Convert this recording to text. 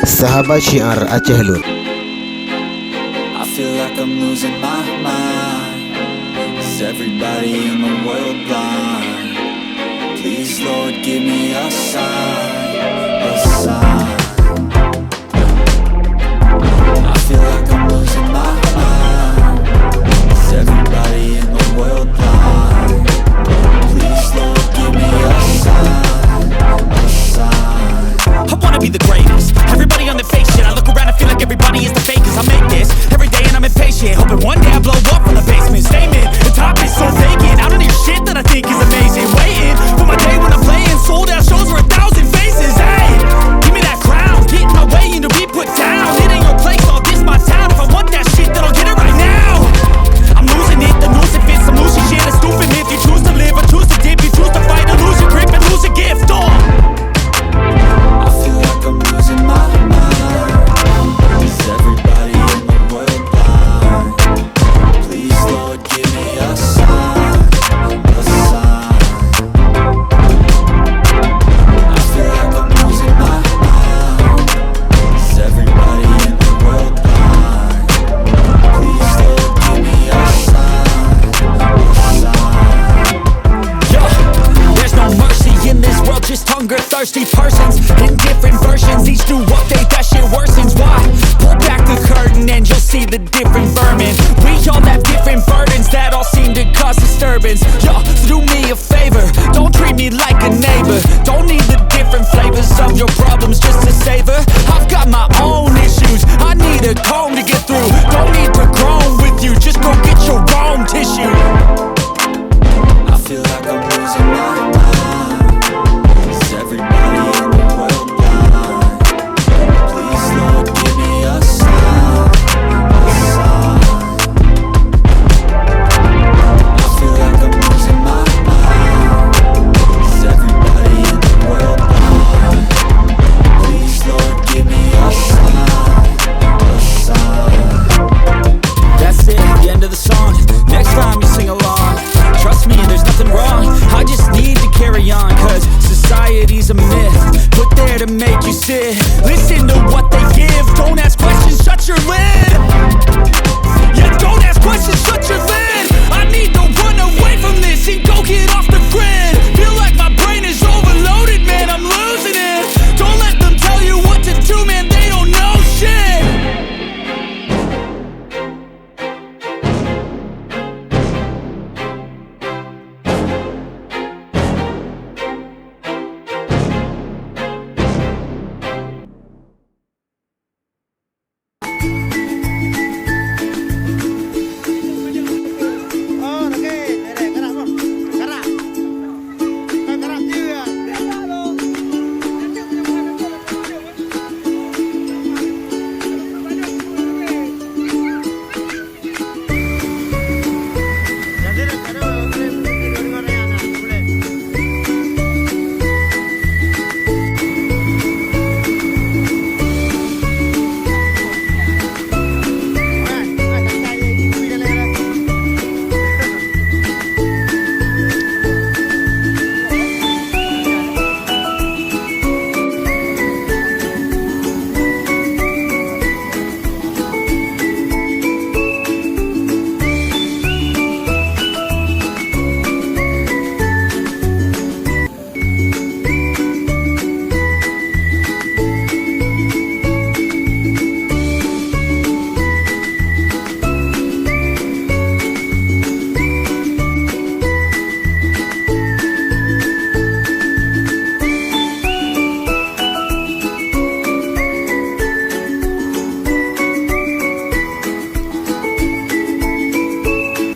Sahabat Syiar Aceh Lur. I feel like I'm losing my mind. Is everybody in the world blind? Please Lord give me a sign, a sign. I feel like I'm losing my mind. Is everybody in the world blind? Please Lord give me a sign, a sign. I wanna be the greatest. Everybody on the fake shit. I look around and feel like everybody is the fakest. I make this every day and I'm impatient, hoping one day I blow up from the basement. Statement, the top is so vacant. I don't hear shit that I think is amazing. Waiting for my day when I'm playing sold out shows for 1,000 faces. Hey, give me that crown, get in my way and to be put down. It ain't your place, I'll diss my town. If I want that shit, then I'll get it right now. I'm losing it, the noose it fits. I'm losing shit, a stupid myth. You choose to live or choose to dip. You choose to fight or lose your grip and lose a gift. I feel like I'm losing my mind. Is everybody in the world blind? Please Lord give me a sign, a sign. I feel like I'm losing my mind. Is everybody in the world blind? Please Lord give me a sign, a sign. Yeah, there's no mercy in this world, just hunger, thirsty persons in different versions. Each new update, that shit worsens. Why? Pull back the curtain and you'll see the different vermin. We all have different burdens that all seem to cause disturbance. Yo, so do me a favor, don't treat me like a